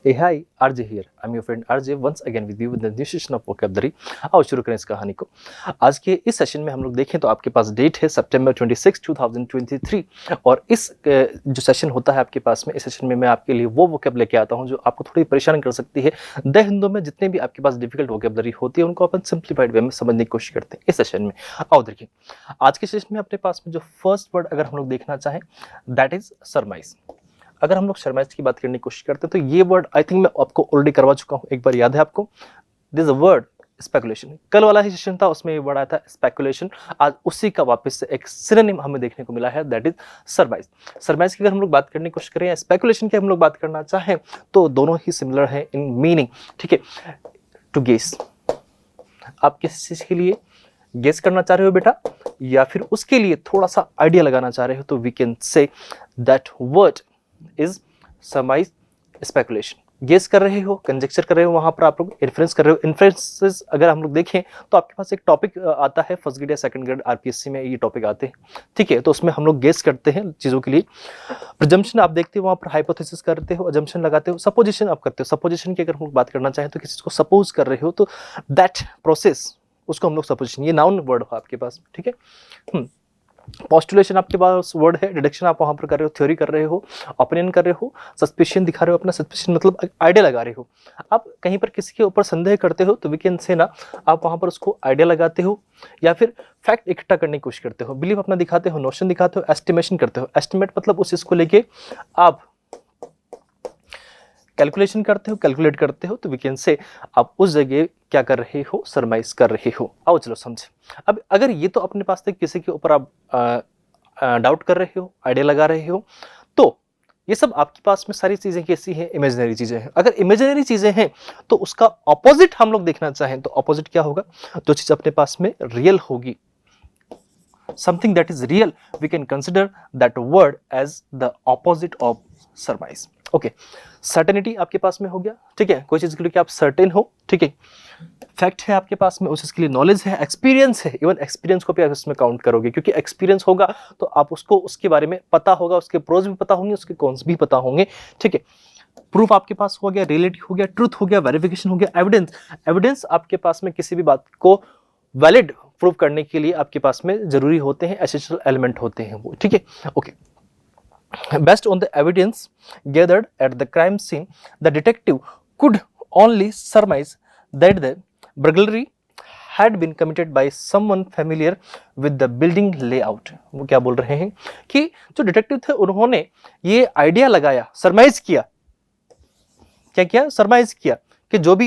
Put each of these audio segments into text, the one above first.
Hey, hi, RJ here. I'm your friend RJ once again with you with the new session of vocabulary. आओ शुरू करें इस कहानी को। आज के इस सेशन में हम लोग देखें तो आपके पास डेट है सितंबर 26, 2023 और इस जो सेशन होता है आपके पास में, इस सेशन में मैं आपके लिए वो वोकैब लेके आता हूँ जो आपको थोड़ी परेशान कर सकती है। द हिंदू में जितने भी आपके पास डिफिकल्ट वोकैबलरी होती है उनको अपन सिंप्लीफाइड वे में समझने की कोशिश करते हैं इस सेशन में। आओ देखिए, आज के सेशन में अपने पास में जो फर्स्ट वर्ड अगर हम लोग देखना चाहें दैट इज सरमाइज। अगर हम लोग सरमाइज की बात करने की कोशिश करते हैं तो ये वर्ड आई थिंक मैं आपको ऑलरेडी करवा चुका हूं, एक बार याद है आपको? दिस वर्ड स्पेकुलेशन, कल वाला ही सेशन था उसमें ये वर्ड आया था स्पेकुलेशन। आज उसी का वापस से एक सिनोनिम हमें देखने को मिला है दैट इज सरमाइज। सरमाइज की अगर हम लोग बात करने की कोशिश करें या स्पेकुलेशन की हम लोग बात करना चाहें तो दोनों ही सिमिलर है इन मीनिंग। ठीक है, टू गेस, आप किस चीज के लिए गेस करना चाह रहे हो बेटा, या फिर उसके लिए थोड़ा सा आइडिया लगाना चाह रहे हो, तो we can say that word is surmise speculation. Guess कर रहे हो, कंजेक्चर कर रहे हो, वहां पर आप लोग इन्फ्रेंस कर रहे हो। इन्फ्रेंसेस अगर हम लोग देखें तो आपके पास एक टॉपिक आता है फर्स्ट ग्रेड या सेकंड ग्रेड आरपीएससी में, ये टॉपिक आते हैं। ठीक है, तो उसमें हम लोग गेस करते हैं चीजों के लिए। प्रिजम्पशन आप देखते हो, वहां पर हाइपोथेसिस करते हो, अजम्पशन लगाते हो, सपोजिशन आप करते हो। सपोजिशन की अगर हम लोग बात करना चाहें तो किसी को सपोज कर रहे हो तो दैट प्रोसेस, उसको हम लोग सपोजिशन, ये नाउन वर्ड हो आपके पास। ठीक है, पोस्टुलेशन आपके पास वर्ड है, डिडक्शन आप वहां पर कर रहे हो, थ्योरी कर रहे हो, ओपिनियन कर रहे हो, सस्पिशन दिखा रहे हो, अपना सस्पिशन मतलब आइडिया लगा रहे हो। आप कहीं पर किसी के ऊपर संदेह करते हो तो वी कैन से ना, आप वहां पर उसको आइडिया लगाते हो या फिर फैक्ट इकट्ठा करने की कोशिश करते हो, बिलीव अपना दिखाते हो, नोशन दिखाते हो, एस्टिमेशन करते हो। एस्टिमेट मतलब उस चीज को लेके आप कैलकुलेशन करते हो, कैलकुलेट करते हो, तो वी कैन से आप उस जगह क्या कर रहे हो, सरमाइज कर रहे हो। आओ चलो समझे। अब अगर ये तो अपने पास से किसी के ऊपर आप डाउट कर रहे हो, आइडिया लगा रहे हो, तो ये सब आपके पास में सारी चीजें कैसी हैं, इमेजिनरी चीजें हैं। अगर इमेजिनरी चीजें हैं तो उसका ऑपोजिट हम लोग देखना चाहें तो ऑपोजिट क्या होगा? जो चीज अपने पास में रियल होगी, something that is real, we can consider that word as the opposite of surmise. Okay, certainty आपके पास में हो गया। ठीक है, कोई चीज के लिए आप सर्टेन हो। ठीक है, फैक्ट है आपके पास में, उस चीज के लिए नॉलेज है, एक्सपीरियंस है, इवन एक्सपीरियंस को भी आप इसमें काउंट करोगे क्योंकि एक्सपीरियंस होगा तो आप उसको उसके बारे में पता होगा, उसके प्रोज भी पता होंगे, उसके कॉन्स भी पता होंगे। ठीक है, प्रूफ आपके पास हो गया, रियलिटी हो गया, ट्रूथ हो गया, वेरिफिकेशन हो गया, एविडेंस। एविडेंस आपके पास में किसी भी बात को वैलिड प्रूव करने के लिए आपके पास में जरूरी होते हैं, एसेंशियल एलिमेंट होते हैं वो। ठीक है, okay. Based on the evidence gathered at the crime scene, the detective could only surmise that the burglary had been committed by someone familiar with the building layout. वो क्या बोल रहे हैं कि जो डिटेक्टिव थे उन्होंने ये आइडिया लगाया, सरमाइज किया। क्या किया? सरमाइज किया कि जो भी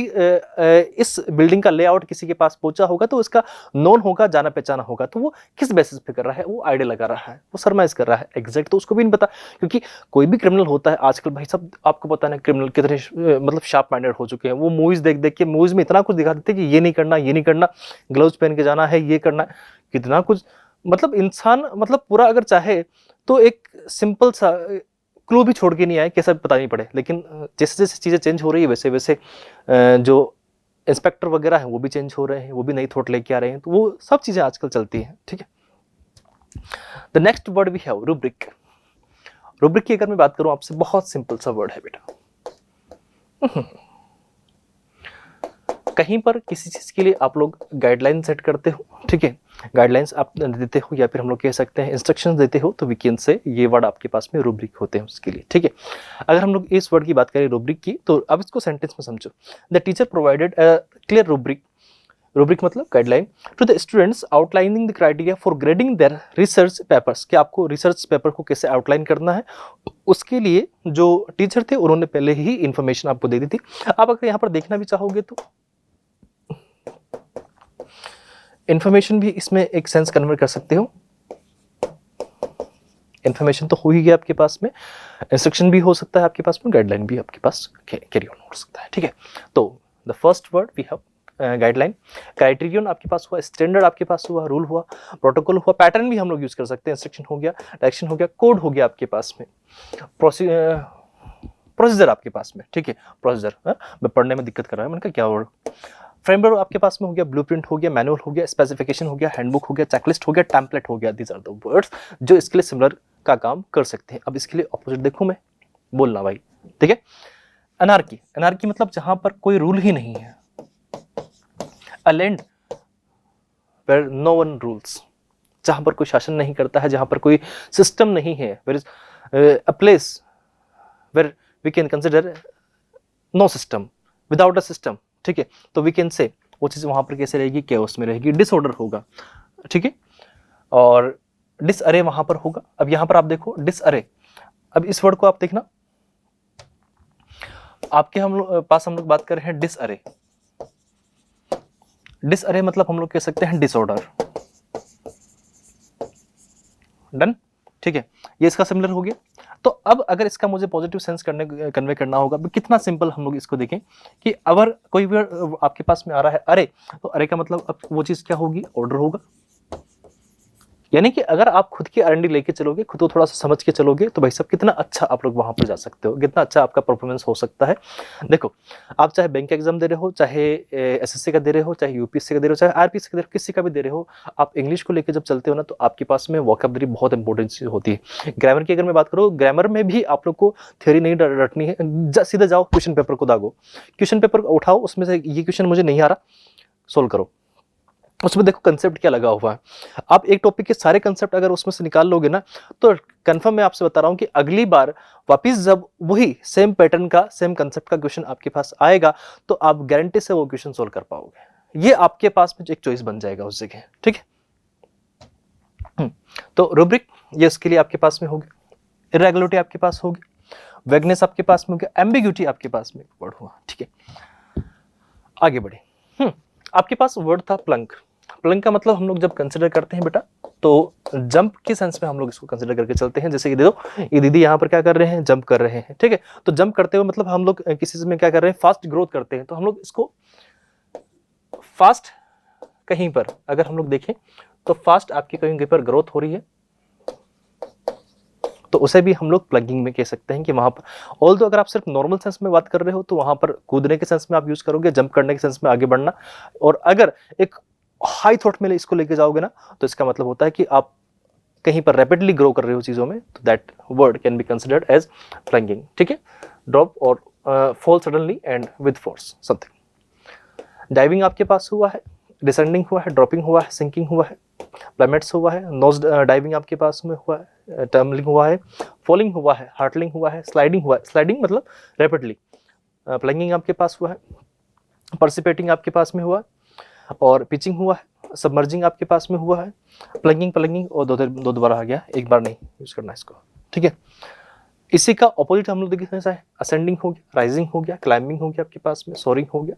इस बिल्डिंग का लेआउट किसी के पास पहुंचा होगा तो उसका नोन होगा, जाना पहचाना होगा, तो वो किस बेसिस पे कर रहा है? वो आइडिया लगा रहा है, वो सरमाइज कर रहा है। एग्जैक्ट तो उसको भी नहीं पता, क्योंकि कोई भी क्रिमिनल होता है आजकल, भाई सब आपको पता है क्रिमिनल कितने मतलब शार्प माइंडेड हो चुके हैं। वो मूवीज देख देख के मूवीज में इतना कुछ दिखा देते हैं कि ये नहीं करना, ये नहीं करना, ग्लव्स पहन के जाना है, ये करना, कितना कुछ। मतलब इंसान मतलब पूरा अगर चाहे तो एक सिंपल सा क्लू भी छोड़ के नहीं आए, कैसा पता नहीं पड़े। लेकिन जैसे जैसे चीज़ें चेंज हो रही है वैसे वैसे जो इंस्पेक्टर वगैरह हैं वो भी चेंज हो रहे हैं, वो भी नई थॉट लेके आ रहे हैं, तो वो सब चीज़ें आजकल चलती हैं। ठीक है, the next word we have rubric. Rubric की अगर मैं बात करूं आपसे, बहुत सिंपल सा वर्ड है बेटा। कहीं पर किसी चीज के लिए आप लोग गाइडलाइन सेट करते हो। ठीक है, गाइडलाइंस आप देते हो या फिर हम लोग कह सकते हैं इंस्ट्रक्शंस देते हो, तो वी कैन से ये वर्ड आपके पास में रूब्रिक होते हैं उसके लिए। ठीक है, अगर हम लोग इस वर्ड की बात करें रूब्रिक की, तो अब इसको सेंटेंस में समझो। The teacher provided a clear rubric, rubric मतलब guideline, to the students outlining the criteria for grading their research papers, कि आपको रिसर्च पेपर को कैसे आउटलाइन करना है, उसके लिए जो टीचर थे उन्होंने पहले ही इंफॉर्मेशन आपको दे दी थी। आप अगर यहाँ पर देखना भी चाहोगे तो इंफॉर्मेशन भी इसमें एक सेंस कन्वर्ट कर सकते हो। इंफॉर्मेशन तो हो ही गया आपके पास में, इंस्ट्रक्शन भी हो सकता है आपके पास में, गाइडलाइन भी आपके पास कैरी ऑन हो सकता है। ठीक है, तो the first word we have guideline, criterion आपके पास हुआ, स्टैंडर्ड आपके पास हुआ, रूल हुआ, प्रोटोकॉल हुआ, पैटर्न भी हम लोग यूज कर सकते हैं, इंस्ट्रक्शन हो गया, डायरेक्शन हो गया, कोड हो गया आपके पास में, प्रोसीजर आपके पास में। ठीक है, प्रोसीजर, मैं पढ़ने में दिक्कत कर रहा है, मैंने कहा क्या वर्ड। फ्रेमवर्क आपके पास में हो गया, ब्लूप्रिंट हो गया, मैनुअल हो गया, स्पेसिफिकेशन हो गया, हैंडबुक हो गया, चेकलिस्ट हो गया, टेम्पलेट हो गया। दीज आर द वर्ड्स जो इसके लिए सिमिलर का काम कर सकते हैं। अब इसके लिए ऑपोजिट देखूं मैं, बोलना भाई। ठीक है, अनार्की, अनार्की मतलब जहां पर कोई रूल ही नहीं है। A land where no one rules, जहां पर कोई शासन नहीं करता है, जहां पर कोई सिस्टम नहीं है। Where is a place where we can consider no system, without a system, ठीक है। तो वी कैन से वो चीज वहां पर कैसे रहेगी, केओस में रहेगी, डिसऑर्डर होगा, ठीक है। और डिसअरे वहां पर होगा। अब यहां पर आप देखो डिसअरे, अब इस वर्ड को आप देखना, आपके हम लोग पास हम लोग बात कर रहे हैं डिसअरे। डिसअरे मतलब हम लोग कह सकते हैं डिसऑर्डर। डन, ठीक है, ये इसका सिमिलर हो गया। तो अब अगर इसका मुझे पॉजिटिव सेंस करने कन्वे करना होगा, कितना सिंपल हम लोग इसको देखें कि अगर कोई भी आपके पास में आ रहा है अरे, तो अरे का मतलब अब वो चीज क्या होगी, ऑर्डर होगा। यानी कि अगर आप खुद की R&D लेके चलोगे, खुद को थोड़ा सा समझ के चलोगे, तो भाई साहब कितना अच्छा आप लोग वहां पर जा सकते हो, कितना अच्छा आपका परफॉर्मेंस हो सकता है। देखो, आप चाहे बैंक का एग्जाम दे रहे हो, चाहे SSC का दे रहे हो, चाहे UPSC का दे रहे हो, चाहे RPSC का दे रहे हो, किसी का भी दे रहे हो, आप इंग्लिश को लेकर जब चलते हो ना, तो आपके पास में वोकैबुलरी बहुत इंपॉर्टेंट चीज होती है। ग्रामर की अगर मैं बात करूँ, ग्रामर में भी आप लोग को थ्योरी नहीं रटनी है, सीधा जाओ क्वेश्चन पेपर को दागो, क्वेश्चन पेपर उठाओ, उसमें से ये क्वेश्चन मुझे नहीं आ रहा, सोल्व करो, उसमें देखो कंसेप्ट क्या लगा हुआ है। आप एक टॉपिक के सारे कंसेप्ट अगर उसमें से निकाल लोगे ना, तो कंफर्म मैं आपसे बता रहा हूं कि अगली बार वापस जब वही सेम पैटर्न का, सेम कंसेप्ट का क्वेश्चन आपके पास आएगा, तो आप गारंटी से वो क्वेश्चन सोल्व कर पाओगे। ये आपके पास में एक चॉइस बन जाएगा उस जगह, ठीक है। तो रूब्रिक ये इसके लिए आपके पास में होगी, इरेगुलरिटी आपके पास होगी, वेगनेस आपके पास में होगी, एम्बिग्यूटी आपके पास में वर्ड हुआ, ठीक है। आगे बढ़े, आपके पास वर्ड था प्लंक। प्लंक का मतलब हम लोग जब कंसिडर करते हैं बेटा, तो जंप के सेंस में हम लोग इसको कंसिडर करके चलते हैं। जैसे कि देखो, ये दीदी यहाँ पर क्या कर रहे हैं, जंप कर रहे हैं, ठीक है। तो जंप करते हुए मतलब हम लोग किसी चीज में क्या कर रहे हैं, फास्ट ग्रोथ करते हैं। तो हम लोग इसको फास्ट, कहीं पर अगर हम लोग देखें तो फास्ट आपकी कहीं पर ग्रोथ हो रही है, तो उसे भी हम लोग प्लगिंग में कह सकते हैं कि वहां पर, ऑल्दो अगर आप सिर्फ नॉर्मल सेंस में बात कर रहे हो तो वहां पर कूदने के सेंस में आप यूज करोगे, जंप करने के सेंस में आगे बढ़ना। और अगर एक हाई थॉट में इसको लेके जाओगे ना, तो इसका मतलब होता है कि आप कहीं पर रैपिडली ग्रो कर रहे हो चीजों में, तो that word can be considered as plunging, ठीक है। ड्रॉप और fall suddenly and with force something. Diving आपके पास हुआ है, डिसेंडिंग हुआ है, ड्रॉपिंग हुआ है, सिंकिंग हुआ है, प्लमेट्स हुआ है, नोज डाइविंग आपके पास में हुआ है, टर्मलिंग हुआ है, फॉलिंग हुआ है, हार्टलिंग हुआ है, स्लाइडिंग हुआ है, स्लाइडिंग मतलब रैपिडली, प्लंगिंग आपके पास हुआ है, पर्सिपेटिंग आपके पास में हुआ है, और पिचिंग हुआ है, सबमर्जिंग आपके पास में हुआ है, प्लंगिंग प्लंगिंग और दो दोबारा आ गया, एक बार नहीं यूज करना इसको, ठीक है। इसी का ऑपोजिट हम लोग देखें, असेंडिंग हो गया, राइजिंग हो गया, क्लाइंबिंग हो गया आपके पास में, सोरिंग हो गया,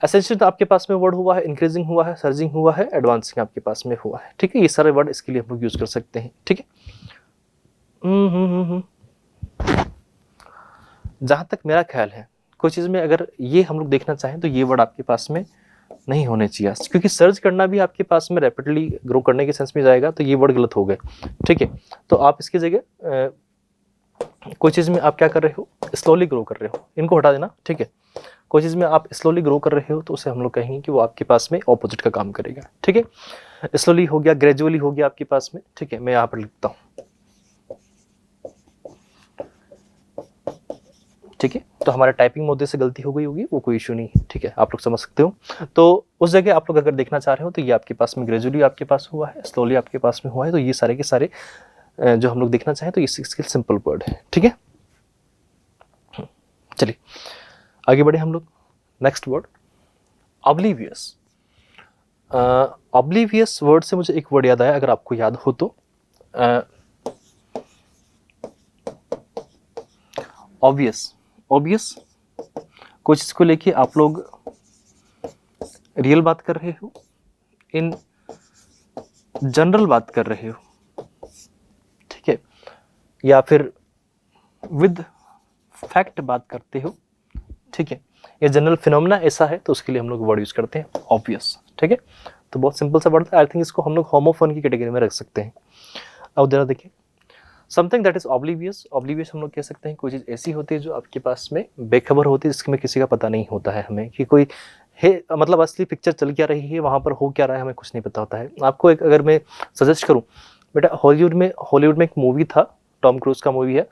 एसेंशियल आपके पास में वर्ड हुआ है, इंक्रीजिंग हुआ है, सर्जिंग हुआ है, एडवांसिंग आपके पास में हुआ है, ठीक है। ये सारे वर्ड इसके लिए हम लोग यूज कर सकते हैं, ठीक है। जहां तक मेरा ख्याल है, कोई चीज में अगर ये हम लोग देखना चाहें तो ये वर्ड आपके पास में नहीं होने चाहिए, क्योंकि सर्च करना भी आपके पास में रैपिडली ग्रो करने के सेंस में जाएगा, तो ये वर्ड गलत हो गए, ठीक है। तो आप इसकी जगह कोई चीज में आप क्या कर रहे हो, स्लोली ग्रो कर रहे हो, इनको हटा देना, ठीक है। कोई चीज में आप स्लोली ग्रो कर रहे हो, तो उसे हम लोग कहेंगे कि वो आपके पास में ऑपोजिट का काम करेगा, ठीक है। स्लोली हो गया, ग्रेजुअली हो गया आपके पास में, ठीक है। मैं यहाँ पर लिखता हूँ, ठीक है। तो हमारे टाइपिंग मुद्दे से गलती हो गई होगी, वो कोई इशू नहीं है, ठीक है, आप लोग समझ सकते हो। तो उस जगह आप लोग अगर देखना चाह रहे हो, तो ये आपके पास में ग्रेजुअली आपके पास हुआ है, स्लोली आपके पास में हुआ है, तो ये सारे के सारे जो हम लोग देखना चाहें तो ये सिंपल वर्ड है, ठीक है। चलिए आगे बढ़े हम लोग। Next word oblivious. Oblivious word से मुझे एक वर्ड याद आया, अगर आपको याद हो तो, ऑब्वियस। ऑब्वियस कोई चीज को लेके आप लोग रियल बात कर रहे हो, इन जनरल बात कर रहे हो, ठीक है, या फिर विद फैक्ट बात करते हो, ठीक है, ये जनरल फिनोमेना ऐसा है, तो उसके लिए हम लोग वर्ड यूज करते हैं ऑब्वियस, ठीक है। तो बहुत सिंपल सा वर्ड है, आई थिंक इसको हम लोग होमोफोन की कैटेगरी में रख सकते हैं। अब जरा देखिए, something that is oblivious. Oblivious हम लोग कह सकते हैं कोई चीज़ ऐसी होती है जो आपके पास में बेखबर होती है, जिसमें किसी का पता नहीं होता है हमें कि कोई है, मतलब असली पिक्चर चल क्या रही है, वहाँ पर हो क्या रहा है, हमें कुछ नहीं पता होता है। आपको एक अगर मैं सजेस्ट करूँ बेटा, हॉलीवुड में एक मूवी था, टॉम क्रूज का मूवी है,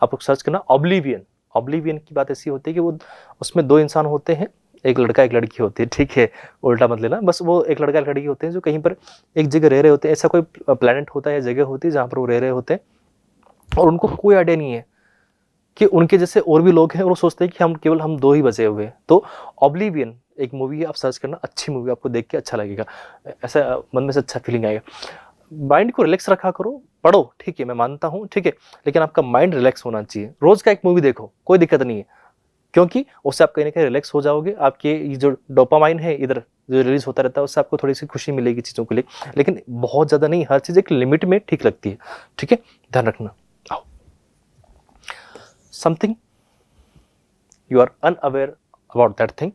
आप लोग सर्च करना ऑब्लिवियन। ऑब्लिवियन की बात ऐसी होती है कि वो उसमें दो इंसान होते हैं, एक लड़का एक लड़की होती है, ठीक है, उल्टा मत लेना, बस वो एक लड़का एक लड़की होते हैं जो कहीं पर एक जगह रह रहे होते हैं। ऐसा कोई प्लेनेट होता है या जगह होती है जहाँ पर वो रह रहे होते हैं और उनको कोई आइडिया नहीं है कि उनके जैसे और भी लोग हैं और वो सोचते हैं कि हम दो ही बचे हुए हैं। तो ऑब्लिवियन एक मूवी है, आप सर्च करना, अच्छी मूवी, आपको देख के अच्छा लगेगा, ऐसा मन में से अच्छा फीलिंग आएगा। माइंड को रिलैक्स रखा करो, पढ़ो, ठीक है, मैं मानता हूँ, ठीक है, लेकिन आपका माइंड रिलैक्स होना चाहिए। रोज का एक मूवी देखो, कोई दिक्कत नहीं है, क्योंकि उससे आप कहीं ना कहीं रिलैक्स हो जाओगे। आपके ये जो डोपामाइन है इधर जो रिलीज होता रहता है, उससे आपको थोड़ी सी खुशी मिलेगी चीज़ों के लिए, लेकिन बहुत ज़्यादा नहीं, हर चीज़ एक लिमिट में ठीक लगती है, ठीक है, ध्यान रखना। आओ, something you are unaware about that thing,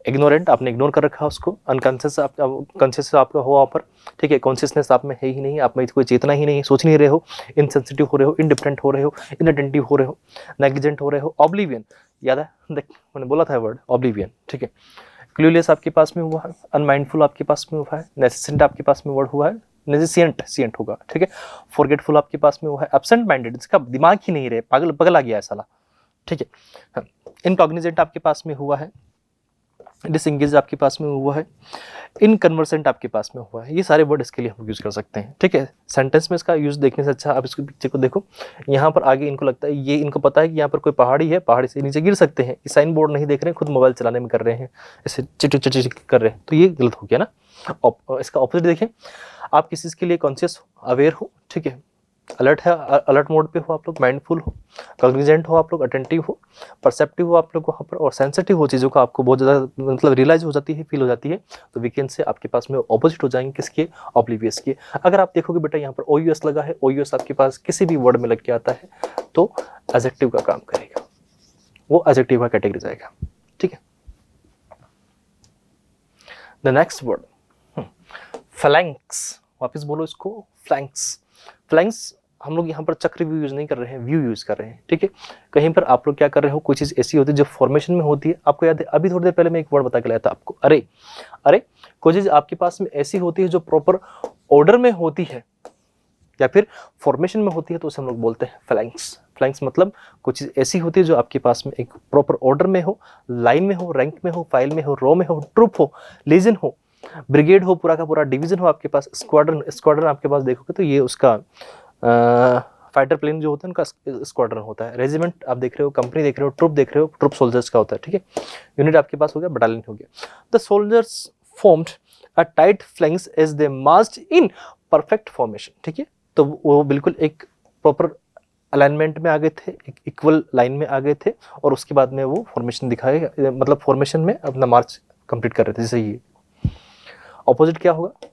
ignorant, आपने इग्नोर कर रखा है उसको, अनकॉन्शियस कॉन्शियस आपका हो वहाँ पर, ठीक है, कॉन्शियसनेस आप में है ही नहीं, आप में कोई चेतना ही नहीं है, सोच नहीं रहे हो, इनसेंसिटिव हो रहे हो, इनडिफरेंट हो रहे हो, इनअटेंटिव हो रहे हो, नेग्लिजेंट हो रहे हो। ऑब्लिवियन, याद है, देख मैंने बोला था वर्ड ऑब्लिवियन, ठीक है। क्लूलेस आपके पास में हुआ है, अनमाइंडफुल आपके पास में हुआ है, नेसेसेंट आपके पास में वर्ड हुआ है, नेसेसिएंट होगा, ठीक है। फॉरगेटफुल आपके पास में हुआ है, एब्सेंट माइंडेड, जिसका दिमाग ही नहीं रहे, पागल पगला गया है साला, ठीक है। इनकॉग्निजेंट आपके पास में हुआ है, डिसएंगेज आपके पास में हुआ है, इनकन्वर्सेंट आपके पास में हुआ है। ये सारे वर्ड इसके लिए हम यूज कर सकते हैं, ठीक है। सेंटेंस में इसका यूज देखने से अच्छा आप इसको पिक्चर को देखो, यहाँ पर आगे इनको लगता है, ये इनको पता है कि यहाँ पर कोई पहाड़ी है, पहाड़ी से नीचे गिर सकते हैं, ये साइन बोर्ड नहीं देख रहे हैं, खुद मोबाइल चलाने में कर रहे हैं, ऐसे चिट चिट कर रहे हैं, तो ये गलत हो गया ना। इसका ऑपोजिट देखें, आप किसी चीज़ के लिए कॉन्शियस हो, अवेयर हो, ठीक है, अलर्ट है, अलर्ट मोड पे हो आप लोग, माइंडफुल हो, कॉग्निजेंट हो आप लोग, अटेंटिव हो, परसेप्टिव हो आप लोग वहाँ पर, और सेंसिटिव हो, चीज़ों का आपको बहुत ज़्यादा मतलब रियलाइज हो जाती है, फील हो जाती है, तो वीकेंड से आपके पास में ऑपोजिट हो जाएंगे, किसके, ऑब्लिवियस के। अगर आप देखोगे बेटा यहाँ पर OUS लगा है, OUS आपके पास किसी भी वर्ड में लग के आता है तो एडजेक्टिव का काम करेगा, वो एडजेक्टिव का कैटेगरी जाएगा, ठीक है। द नेक्स्ट वर्ड फ्लैंक्स, वापस बोलो इसको, फ्लैंक्स। फ्लैंक्स हम लोग यहाँ पर चक्र व्यू यूज नहीं कर रहे हैं, व्यू यूज कर रहे हैं, ठीक है। कहीं पर आप लोग क्या कर रहे हो, कोई चीज ऐसी होती है जो फॉर्मेशन में होती है, आपको याद है अभी थोड़ी देर पहले मैं एक वर्ड बता के लाया था आपको, अरे अरे, कोई चीज आपके पास में ऐसी होती है जो प्रॉपर ऑर्डर में होती है या फिर फॉर्मेशन में होती है, तो उसे हम लोग बोलते हैं फ्लैंक्स। फ्लैंक्स मतलब कुछ चीज ऐसी होती है जो आपके पास में एक प्रॉपर ऑर्डर में हो, लाइन में हो, रैंक में हो, फाइल में हो, रो में हो, ट्रुप हो, लीजन हो, ब्रिगेड हो, पूरा का पूरा डिवीजन हो आपके पास, स्क्वाड्रन आपके पास देखोगे तो ये उसका फाइटर प्लेन जो होता है उनका स्क्वाड्रन होता है। रेजिमेंट आप देख रहे हो, कंपनी देख रहे हो, ट्रुप देख रहे हो, ट्रुप सोल्जर्स का होता है, ठीक है। यूनिट आपके पास हो गया, बटालियन हो गया। The soldiers formed a tight flanks as they marched in perfect formation, ठीक है। तो वो बिल्कुल एक प्रॉपर अलाइनमेंट में आ गए थे, एक इक्वल लाइन में आ गए थे, और उसके बाद में वो फॉर्मेशन दिखाए, मतलब फॉर्मेशन में अपना मार्च कंप्लीट कर रहे थे। जैसे ये ऑपोजिट क्या होगा,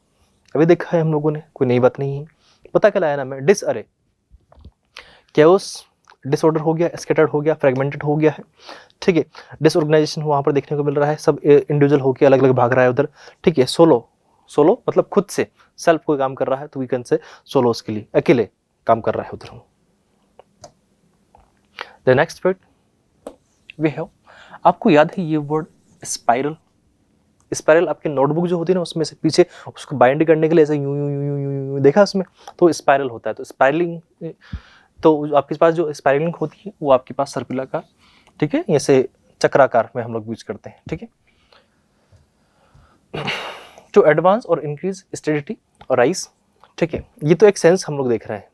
अभी देखा है हम लोगों ने, कोई नई बात नहीं है, पता क्या लाया ना मैं, डिसअरे, कैओस, डिसऑर्डर हो गया, स्कैटर्ड हो गया, फ्रेगमेंटेड हो गया है, ठीक है। डिसऑर्गेनाइजेशन वहाँ पर देखने को मिल रहा है, सब इंडिविजुअल होकर अलग अलग भाग रहा है उधर, ठीक है। सोलो, सोलो मतलब खुद से, सेल्फ कोई काम कर रहा है तो वी कैन से सोलो, उसके लिए अकेले काम कर रहा है उधर। The next word we have, आपको याद है ये वर्ड स्पाइरल। स्पाइरल आपके नोटबुक जो होती है ना, उसमें से पीछे उसको बाइंड करने के लिए ऐसे यूं यूं यूं यूं यूं देखा उसमें, तो स्पाइरल होता है। तो स्पाइरलिंग, तो आपके पास जो स्पाइरलिंग होती है वो आपके पास सर्कुलर, ठीक है, ऐसे चक्राकार में हम लोग यूज करते हैं, ठीक है। टू एडवांस और इंक्रीज स्टेडिटी और राइज, ठीक है, ये तो एक सेंस हम लोग देख रहे हैं।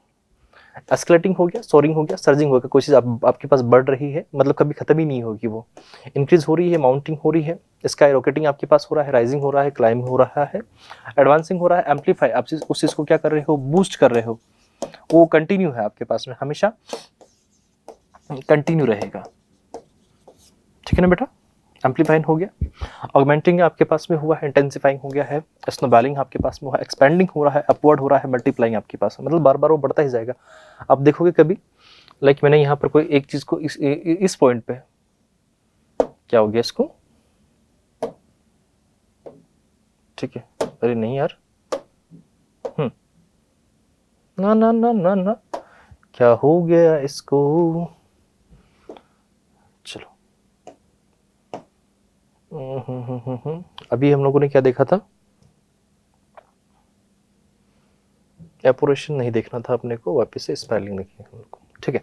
एस्केलेटिंग हो गया, सोरिंग हो गया, सर्जिंग हो गया, कोई चीज़ आपके पास बढ़ रही है, मतलब कभी खत्म ही नहीं होगी, वो इंक्रीज हो रही है, माउंटिंग हो रही है, स्काई रॉकेटिंग आपके पास हो रहा है, राइजिंग हो रहा है, क्लाइंब हो रहा है, एडवांसिंग हो रहा है, एम्पलीफाई, आप उस चीज़ को क्या कर रहे हो, बूस्ट कर रहे हो, वो कंटिन्यू है आपके पास में, हमेशा कंटिन्यू रहेगा, ठीक है ना बेटा। एम्पलीफाइंग हो गया, ऑगमेंटिंग आपके पास में हुआ है, इंटेंसिफाइंग हो गया है, स्नोबॉलिंग आपके पास में हुआ है, एक्सपेंडिंग हो रहा है, अपवर्ड हो रहा है, मल्टीप्लाइंग आपके पास, मतलब बार बार वो बढ़ता ही जाएगा। आप देखोगे कभी, लाइक मैंने यहाँ पर कोई एक चीज को इस पॉइंट पे क्या हो गया इसको, ठीक है, अरे नहीं यार, ना ना ना ना ना, क्या हो गया इसको, चलो। अभी हम लोगों ने क्या देखा था, एपोरेशन नहीं देखना था अपने को, वापस से स्पेलिंग देखी हम लोग को, ठीक है।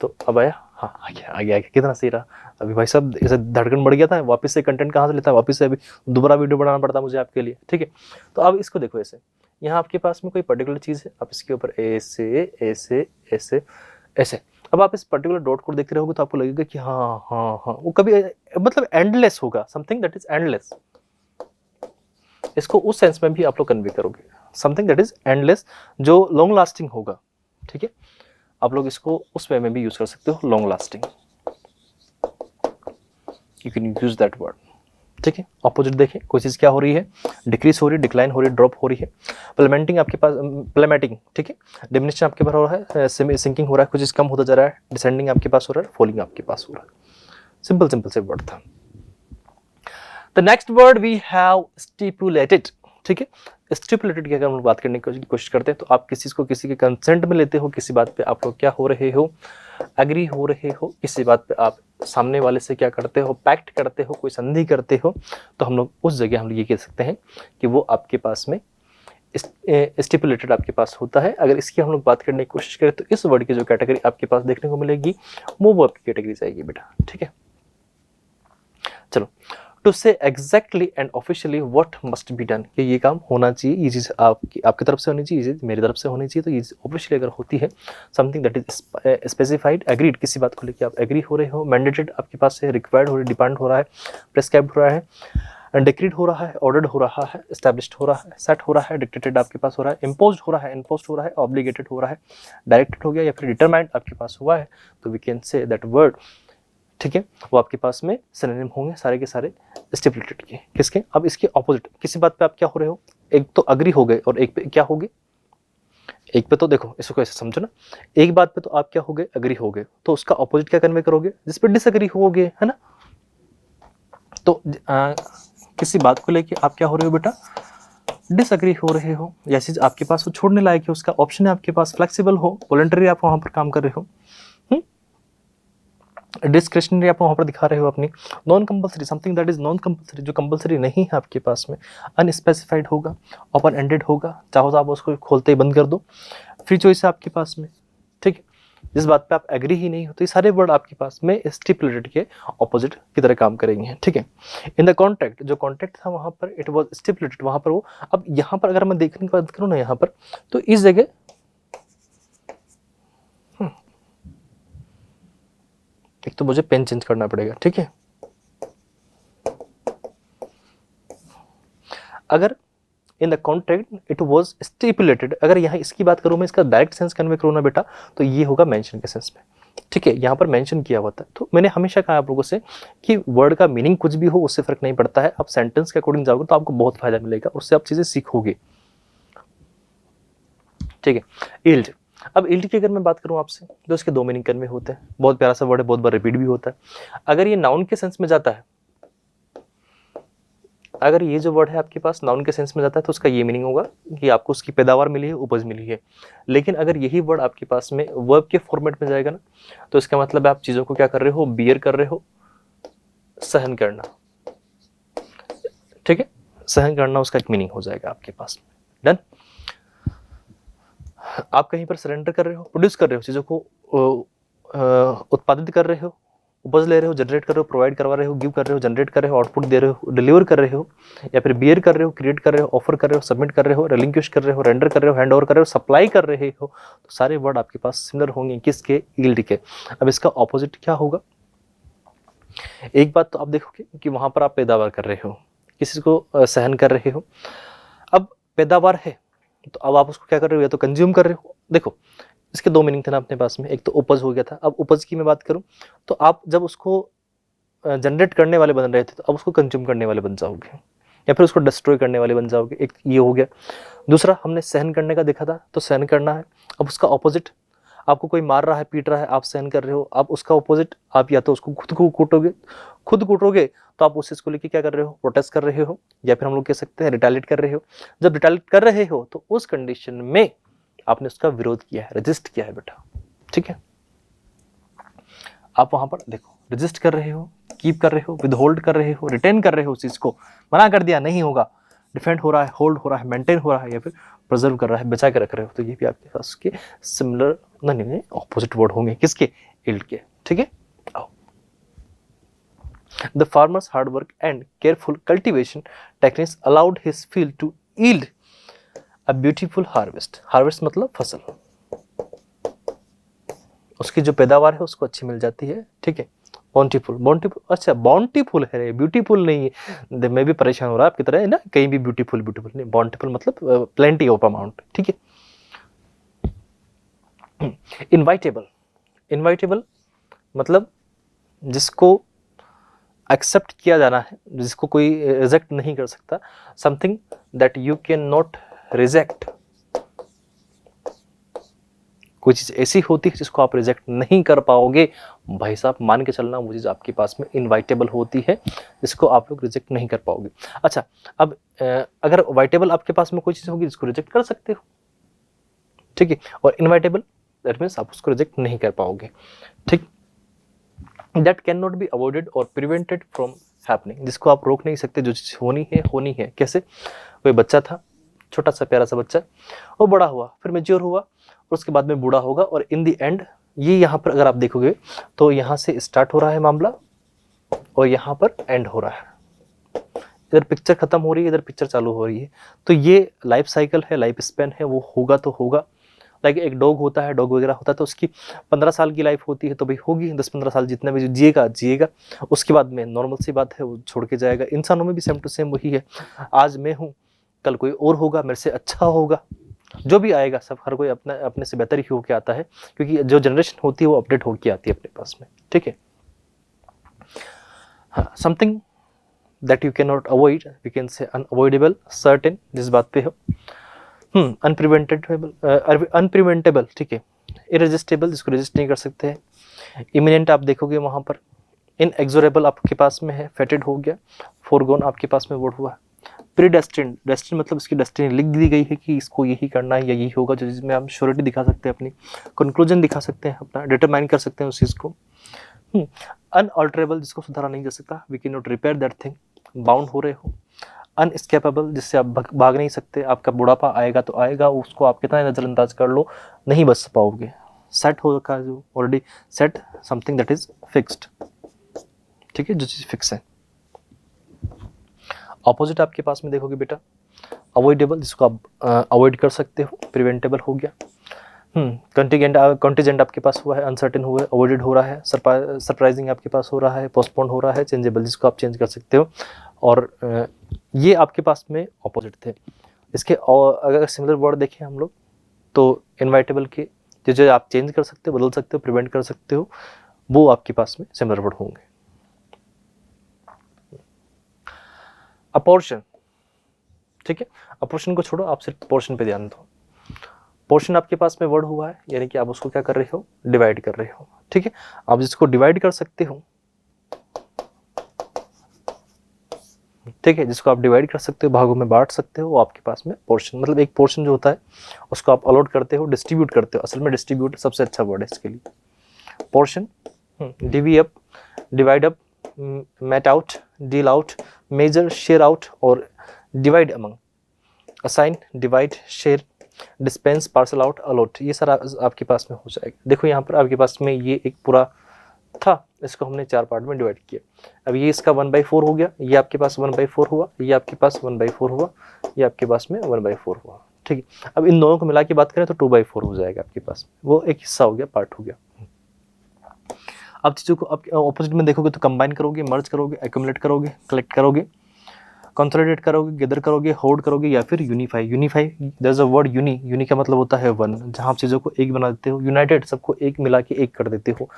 तो अब आया हाँ आ गया कितना सही रहा। अभी भाई साहब ऐसे धड़कन बढ़ गया था, वापस से कंटेंट कहाँ से लेता है, वापस से अभी दोबारा वीडियो बनाना पड़ता मुझे आपके लिए, ठीक है। तो अब इसको देखो, ऐसे यहाँ आपके पास में कोई पर्टिकुलर चीज़ है, आप इसके ऊपर ऐसे ऐसे ऐसे ऐसे, अब आप इस पर्टिकुलर डॉट को देखते रहोगे तो आपको लगेगा कि हाँ हाँ हाँ, वो कभी मतलब एंडलेस होगा, समथिंग दैट इज एंडलेस। इसको उस सेंस में भी आप लोग कन्वे करोगे, समथिंग दैट इज एंडलेस, जो लॉन्ग लास्टिंग होगा, ठीक है। आप लोग इसको उस वे में भी यूज कर सकते हो, long lasting, you can use that word, ठीक है। ऑपोजिट देखें, कोई चीज़ क्या हो रही है, डिक्रीज हो रही है, डिक्लाइन हो रही है, ड्रॉप हो रही है। प्लेमेंटिंग आपके पास, प्लेमेटिंग, ठीक है, डिमिनिशन आपके पास हो रहा है, सिंकिंग हो रहा है, कुछ चीज़ कम होता जा रहा है, डिसेंडिंग आपके पास हो रहा है, फॉलिंग आपके पास हो रहा है। सिंपल सिंपल से वर्ड था। The next word we have stipulated, ठीक है। स्टिपुलेटेड की अगर हम बात करने की कोशिश करते हैं तो आप किसी को किसी के कंसेंट में लेते हो, किसी बात पे आप लोग क्या हो रहे हो, एग्री हो रहे हो, किसी बात पे आप सामने वाले से क्या करते हो, पैक्ट करते हो, कोई संधि करते हो, तो हम लोग उस जगह हम लोग ये कह सकते हैं कि वो आपके पास में स्टिपुलेटेड आपके पास होता है। अगर इसकी हम लोग बात करने की कोशिश करें तो इस वर्ड की जो कैटेगरी आपके पास देखने को मिलेगी वो आपकी कैटेगरी जाएगी बेटा, ठीक है। चलो, टू से exactly and officially what must be done, कि ये काम होना चाहिए, ये चीज़ आपकी तरफ से होनी चाहिए, ये चीज़ मेरी तरफ से होनी चाहिए, तो ये ऑफिशियली अगर होती है, something that is specified, agreed, किसी बात को लेकर आप एग्री हो रहे हो, मैंडेटेड आपके पास से, रिक्वायर्ड हो रही, डिपेंड हो रहा है, प्रेस्क्राइब्ड हो रहा है, डिक्रीड हो रहा है, ऑर्डर्ड हो रहा है, एस्टैब्लिश्ड हो रहा है, सेट हो रहा है, डिक्टेटेड आपके पास हो रहा है, इम्पोज्ड हो रहा है, इम्पोज्ड हो रहा है, ऑब्लिगेटेड हो रहा है, डायरेक्टेड हो गया या फिर डिटरमाइंड आपके पास हुआ है, तो we can say that word, ठीक है, वो आपके पास में सिनोनिम होंगे सारे के सारे स्टिपुलेटेड के। किसके? अब इसके ऑपोजिट, किसी बात पे आप क्या हो रहे हो, एक तो अग्री हो गए और एक पे क्या हो गए, एक पे तो देखो इसको कैसे समझो ना, एक बात पे तो आप क्या हो गए, अग्री हो गए, तो उसका ऑपोजिट क्या कन्वे करोगे, जिस पे डिसअग्री होगे, है ना। तो किसी बात को लेके आप क्या हो रहे हो बेटा, डिसअग्री हो रहे हो, या चीज आपके पास वो छोड़ने लायक है, उसका ऑप्शन है आपके पास, फ्लेक्सिबल हो, वॉलंटरी आप वहां पर काम कर रहे हो, डिस्क्रिशनरी आप वहाँ पर दिखा रहे हो अपनी, non compulsory, something that is non compulsory, जो कंपल्सरी नहीं है आपके पास में, अनस्पेसिफाइड होगा, ओपन एंडेड होगा, चाहो तो आप उसको खोलते ही बंद कर दो, फ्री चॉइस है आपके पास में, ठीक है। जिस बात पे आप एग्री ही नहीं हो, तो ये सारे वर्ड आपके पास में स्टिपुलेटेड के ऑपोजिट की तरह काम करेंगे, ठीक है। इन द कॉन्ट्रैक्ट, जो कॉन्ट्रैक्ट था वहाँ पर इट वॉज स्टिपुलेटेड, वहाँ पर वो, अब यहाँ पर अगर मैं देखने की बात करूँ ना, यहाँ पर तो इस जगह एक तो मुझे पेन चेंज करना पड़ेगा, ठीक है। अगर in the contract it was stipulated, अगर यहाँ इसकी बात करूँ मैं, इसका डायरेक्ट सेंस कन्वे करूँ ना बेटा, तो ये होगा मेंशन के सेंस में, ठीक है। यहाँ पर मेंशन किया हुआ था, तो मैंने हमेशा कहा आप लोगों से कि वर्ड का मीनिंग कुछ भी हो उससे फर्क नहीं पड़ता है, आप सेंटेंस के अकॉर्डिंग जाओगे तो आपको बहुत फायदा मिलेगा, उससे आप चीजें सीखोगे, ठीक है। ईल्ड, अब ईल्ड की अगर मैं बात करूं आपसे तो इसके दो मीनिंग कन्वे होते हैं, बहुत प्यारा सा वर्ड है, बहुत बार रिपीट भी होता है। अगर ये नाउन के सेंस में जाता है, अगर ये जो वर्ड है आपके पास नाउन के सेंस में जाता है तो उसका ये मीनिंग होगा कि आपको उसकी पैदावार मिली है, उपज मिली है। लेकिन अगर यही वर्ड आपके पास में वर्ब के फॉर्मेट में जाएगा ना, तो इसका मतलब है आप चीजों को क्या कर रहे हो, बियर कर रहे हो, सहन करना, ठीक है, सहन करना उसका एक मीनिंग हो जाएगा आपके पास में। डन। आप कहीं पर सरेंडर कर रहे हो, प्रोड्यूस कर रहे हो, चीज़ों को उत्पादित कर रहे हो, उपज ले रहे हो, जनरेट कर रहे हो, प्रोवाइड करवा रहे हो, गिव कर रहे हो, जनरेट कर रहे हो, आउटपुट दे रहे हो, डिलीवर कर रहे हो, या फिर बियर कर रहे हो, क्रिएट कर रहे हो, ऑफर कर रहे हो, सबमिट कर रहे हो, रिलिंक्विश कर रहे हो, रेंडर कर रहे हो, हैंड ओवर कर रहे हो, सप्लाई कर रहे हो, तो सारे वर्ड आपके पास सिमिलर होंगे किसके, ईल्ड के। अब इसका ऑपोजिट क्या होगा, एक बात तो आप देखोगे कि वहां पर आप पैदावार कर रहे हो, किसी को सहन कर रहे हो। अब पैदावार है तो अब आप उसको क्या कर रहे हो, या तो कंज्यूम कर रहे हो। देखो इसके दो मीनिंग थे ना अपने पास में, एक तो उपज हो गया था, अब उपज की मैं बात करूं तो आप जब उसको जनरेट करने वाले बन रहे थे तो अब उसको कंज्यूम करने वाले बन जाओगे, या फिर उसको डिस्ट्रॉय करने वाले बन जाओगे, एक ये हो गया। दूसरा हमने सहन करने का देखा था, तो सहन करना है, अब उसका ऑपोजिट, आपको कोई मार रहा है, पीट रहा है, आप सहन कर रहे हो, आप उसका ऑपोजिट, आप या तो उसको खुद कूटोगे तो आप उस चीज को लेकर क्या कर रहे हो, प्रोटेस्ट कर रहे हो, या फिर हम लोग कह सकते हैं रिटेलिएट कर रहे हो। जब रिटेलिएट कर रहे हो तो उस कंडीशन में आपने उसका विरोध किया है, रजिस्ट किया है बेटा, ठीक है। आप वहां पर देखो रजिस्ट कर रहे हो, कीप कर रहे हो, विदहोल्ड कर रहे हो, रिटेन कर रहे हो, उस चीज को मना कर दिया नहीं होगा, डिफेंड हो रहा है, होल्ड हो रहा है, मेंटेन हो रहा है, या फिर प्रिजर्व कर रहा है, बचा के रख रहे हो, तो ये भी आपके पास के सिमिलर नहीं ऑपोजिट वर्ड होंगे किसके, ईल्ड के, ठीक है। The farmers hard work and careful cultivation techniques allowed his field to yield a beautiful harvest. Harvest मतलब फसल, उसकी जो पैदावार है उसको अच्छी मिल जाती है, ठीक है। बाउंटीफुल, बाउंटीफुल, अच्छा बाउंटीफुल है, ब्यूटीफुल नहीं है। मैं भी परेशान हो रहा आपकी तरह है ना, कहीं भी ब्यूटीफुल ब्यूटीफुल नहीं, बाउंटीफुल मतलब प्लेंटी ऑफ अमाउंट, ठीक है। इनवाइटेबल, इनवाइटेबल मतलब जिसको एक्सेप्ट किया जाना है, जिसको कोई रिजेक्ट नहीं कर सकता। Something that you can not reject, कोई चीज़ ऐसी होती है जिसको आप रिजेक्ट नहीं कर पाओगे, भाई साहब मान के चलना वो चीज़ आपके पास में इनवाइटेबल होती है, जिसको आप लोग रिजेक्ट नहीं कर पाओगे। अच्छा, अब अगर वाइटेबल आपके पास में कोई चीज़ होगी जिसको रिजेक्ट कर सकते हो, ठीक है, और इनवाइटेबल दैट मीन्स आप उसको रिजेक्ट नहीं कर पाओगे, ठीक। That can not be avoided और प्रिवेंटेड फ्रॉम हैपनिंग, जिसको आप रोक नहीं सकते, जो चीज़ होनी है होनी है। कैसे? कोई बच्चा था, छोटा सा प्यारा सा बच्चा, वो बड़ा हुआ, फिर मैच्योर हुआ, और उसके बाद में बूढ़ा होगा, और इन दी एंड ये यहाँ पर अगर आप देखोगे तो यहाँ से स्टार्ट हो रहा है मामला और यहाँ पर एंड हो रहा है, इधर पिक्चर खत्म हो रही है, इधर पिक्चर चालू हो रही है। तो ये लाइफ साइकिल है, लाइफ स्पेन है, वो होगा तो होगा। लाइक एक डॉग होता है, डॉग वगैरह होता है, तो उसकी 15 साल की लाइफ होती है, तो भाई होगी 10-15 साल जितना भी जिएगा जिएगा, उसके बाद में नॉर्मल सी बात है वो छोड़ के जाएगा। इंसानों में भी सेम टू सेम वही है, आज मैं हूँ, कल कोई और होगा, मेरे से अच्छा होगा, जो भी आएगा सब हर कोई अपना अपने से बेहतर ही होके आता है, क्योंकि जो जनरेशन होती है वो अपडेट होके आती है अपने पास में, ठीक है। हाँ, something that you can not avoid, we can say unavoidable, certain, जिस बात पे हो, अनप्रिवेंटेबल, ठीक है, इरेजिस्टेबल, जिसको रेजिस्ट नहीं कर सकते हैं, इमिनेंट आप देखोगे वहाँ पर, इनएक्सोरेबल आपके पास में है, फेटेड हो गया, फोरगोन आपके पास में वर्ड हुआ, प्रीडेस्टिन्ड, डेस्टिन मतलब इसकी डेस्टिनी लिख दी गई है कि इसको यही करना है या यही होगा, जो जिसमें हम श्योरिटी दिखा सकते हैं, अपनी कंक्लूजन दिखा सकते हैं, अपना डिटरमाइन कर सकते हैं उस चीज़ को। अनअल्टरेबल, जिसको सुधारा नहीं जा सकता, we can not repair that thing, bound हो रहे हो। अनस्केपेबल, जिससे आप भाग नहीं सकते, आपका बुढ़ापा आएगा तो आएगा, उसको आप कितना नज़रअंदाज कर लो नहीं बच पाओगे। सेट होगा जो already set, something that is fixed, ठीक है, जो चीज़ फिक्स है। ऑपोजिट आपके पास में देखोगे बेटा, अवॉइडेबल, जिसको आप अवॉइड कर सकते हो, प्रिवेंटेबल हो गया। कंटीजेंट आपके पास हुआ है, अनसर्टेन हुआ है, अवॉइडेड हो रहा है, सरप्राइजिंग आपके पास हो रहा है, पोस्टपोन हो रहा है, चेंजेबल, जिसको आप चेंज कर सकते हो। और ये आपके पास में ऑपोजिट थे। इसके और अगर सिमिलर वर्ड देखें हम लोग तो इनवाइटेबल के जो आप चेंज कर सकते हो, बदल सकते हो, प्रिवेंट कर सकते हो, वो आपके पास में सिमिलर वर्ड होंगे। अपोर्शन, ठीक है, अपोर्शन को छोड़ो, आप सिर्फ पोर्शन पे ध्यान दो। पोर्शन आपके पास में वर्ड हुआ है, यानी कि आप उसको क्या कर रहे हो, डिवाइड कर रहे हो, ठीक है। आप जिसको डिवाइड कर सकते हो, ठीक है, जिसको आप डिवाइड कर सकते हो, भागों में बांट सकते हो, वो आपके पास में पोर्शन, मतलब एक पोर्शन जो होता है उसको आप अलॉट करते हो, डिस्ट्रीब्यूट करते हो। असल में डिस्ट्रीब्यूट सबसे अच्छा वर्ड है इसके लिए। Portion, divvy up, divide up, mete out, deal out, measure, share out और divide among, assign, divide, share, dispense, parcel out, allot, ये सारा आपके पास में हो जाएगा। देखो यहाँ पर आपके पास में ये एक पूरा था, इसको हमने 4 पार्ट में डिवाइड किया। अब ये इसका 1/4 हो गया, ये आपके पास 1/4 हुआ, ये आपके पास 1/4 हुआ, ये आपके पास में 1/4 हुआ, ठीक है। अब इन दोनों को मिला के बात करें तो 2/4 हो जाएगा आपके पास, वो एक हिस्सा हो गया, पार्ट हो गया। अब चीज़ों को अब ऑपोजिट में देखोगे तो कंबाइन करोगे, मर्ज करोगे, एक्यूमुलेट करोगे, कलेक्ट करोगे, कंसोलिडेट करोगे, गैदर करोगे, होल्ड करोगे, या फिर unify. Unify, there is a word uni, uni का मतलब होता है वन, जहाँ आप चीज़ों को एक बना देते हो। यूनाइटेड, सबको एक मिला के एक कर देते हो,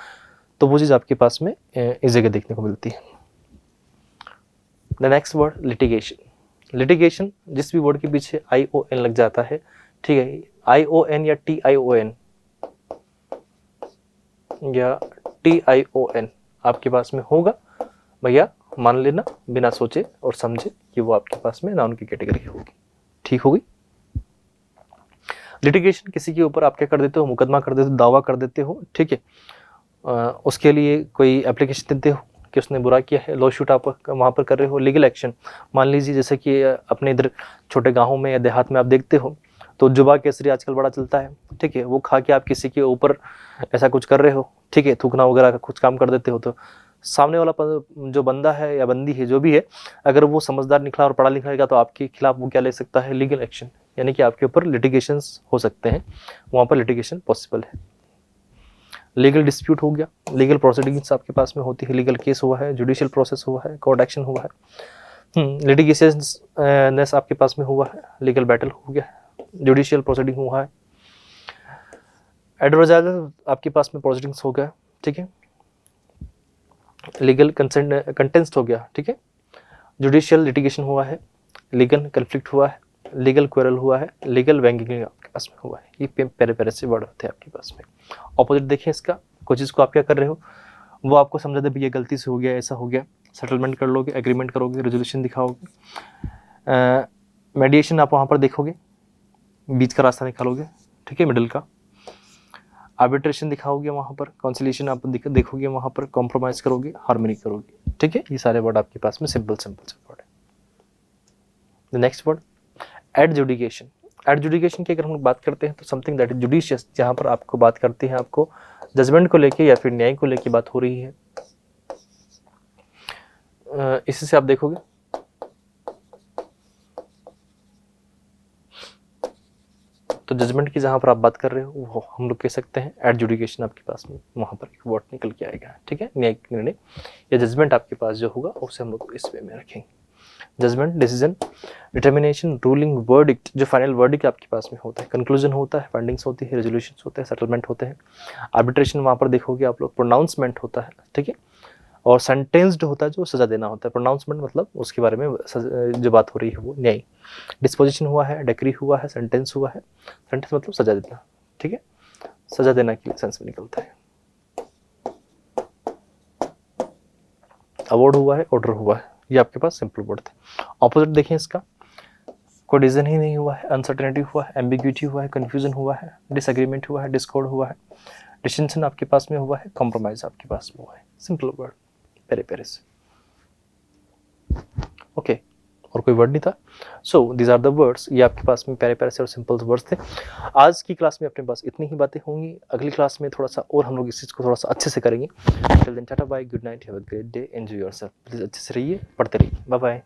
तो वो चीज़ आपके पास में इस जगह देखने को मिलती है। The next word litigation. Litigation, जिस भी वर्ड के पीछे ION लग जाता है, ठीक है, ION या TION या TION आपके पास में होगा, भैया मान लेना बिना सोचे और समझे कि वो आपके पास में नाउन की कैटेगरी होगी, ठीक होगी। लिटिगेशन, किसी के ऊपर आप क्या कर देते हो, मुकदमा कर देते हो, दावा कर देते हो, ठीक है। उसके लिए कोई एप्लीकेशन देते हो कि उसने बुरा किया है, लॉ शूट आप वहाँ पर कर रहे हो। लीगल एक्शन, मान लीजिए जैसे कि अपने इधर छोटे गाँवों में या देहात में आप देखते हो तो जुबा केसरी आजकल बड़ा चलता है, ठीक है, वो खा के आप किसी के ऊपर ऐसा कुछ कर रहे हो, ठीक है, थूकना वगैरह का कुछ काम कर देते हो, तो सामने वाला जो बंदा है या बंदी है जो भी है, अगर वो समझदार निकला और पढ़ा लिखा रहेगा तो आपके खिलाफ वो क्या ले सकता है, लीगल एक्शन, यानी कि आपके ऊपर लिटिगेशंस हो सकते हैं, वहाँ पर लिटिगेशन पॉसिबल है। लीगल डिस्प्यूट हो गया, लीगल प्रोसीडिंग्स आपके पास में होती है, लीगल केस हुआ है, जुडिशियल प्रोसेस हुआ है, कोर्ट एक्शन हुआ है, लिटिगेशंस आपके पास में हुआ है, लीगल बैटल हो गया, जुडिशियल प्रोसीडिंग हुआ है, एडवर्जाइजर आपके पास में प्रोसीडिंग्स हो गया, ठीक है, लीगल कंटेंस्ट हो गया, ठीक है, जुडिशियल लिटिगेशन हुआ है, लीगल कन्फ्लिक्ट हुआ है, लीगल क्वेरल हुआ है, लीगल वैंगिंग आपके पास में हुआ है। ये प्यारे प्यारे से वर्ड होते हैं आपके पास में। ऑपोजिट देखें इसका, कोई चीज़ को आप क्या कर रहे हो, वो आपको समझा दे भैया गलती से हो गया, ऐसा हो गया, सेटलमेंट कर लोगे, एग्रीमेंट करोगे, रेजोल्यूशन दिखाओगे, मेडिएशन आप वहाँ पर देखोगे, बीच का रास्ता निकालोगे, ठीक है, मिडिल का, आर्बिट्रेशन दिखाओगे वहाँ पर, कॉन्सिलिएशन आप देखोगे वहाँ पर, कॉम्प्रोमाइज़ करोगे, हार्मनी करोगे, ठीक है। ये सारे वर्ड आपके पास में सिंपल से वर्ड है। Next word adjudication. एडजुडिकेशन की अगर हम बात करते हैं तो समथिंग दैट इज जुडिशियस, जहाँ पर आपको बात करते हैं, आपको जजमेंट को लेके या फिर न्याय को लेके बात हो रही है। इसी से आप देखोगे तो जजमेंट की जहाँ पर आप बात कर रहे हो वो हम लोग कह सकते हैं एडजुडिकेशन आपके पास में वहाँ पर एक वर्ड निकल के आएगा, ठीक है। न्यायिक निर्णय या जजमेंट आपके पास जो होगा उसे हम लोग इस वे में रखेंगे। Judgement, decision, determination, ruling, verdict, जो फाइनल वर्डिक्ट आपके पास में होता है, कंक्लूजन होता है, फाइंडिंग्स होती है, रेजोल्यूशंस होते हैं, सेटलमेंट होते हैं, आर्बिट्रेशन वहाँ पर देखोगे आप लोग, प्रोनाउंसमेंट होता है, ठीक है, और सेंटेंस्ड होता है जो सजा देना होता है। प्रोनाउंसमेंट मतलब उसके बारे में जो बात हो रही है वो न्याय। डिस्पोजिशन हुआ है, डेक्री हुआ है, सेंटेंस हुआ है, सेंटेंस मतलब सजा देना, ठीक है, सजा देना के सेंस में निकलता है। अवार्ड हुआ है, ऑर्डर हुआ है, ये आपके पास सिंपल वर्ड थे। ऑपोजिट देखें इसका, कोई डिसीजन ही नहीं हुआ है, अनसर्टेनिटी हुआ है, एम्बिग्यूटी हुआ है, कंफ्यूजन हुआ है, डिसएग्रीमेंट हुआ है, डिस्कॉर्ड हुआ है, डिस्टिंक्शन आपके पास में हुआ है, कॉम्प्रोमाइज आपके पास में हुआ है। सिंपल वर्ड पेरे पेरे से, ओके, और कोई वर्ड नहीं था। So these are the words, ये आपके पास में प्यारे प्यारे से और सिंपल वर्ड्स थे। आज की क्लास में अपने पास इतनी ही बातें होंगी, अगली क्लास में थोड़ा सा और हम लोग इस चीज़ को थोड़ा सा अच्छे से करेंगे। Till then tata bye, good night, have a great day, enjoy yourself. Please अच्छे से रहिए, पढ़ते रहिए, बाय बाय।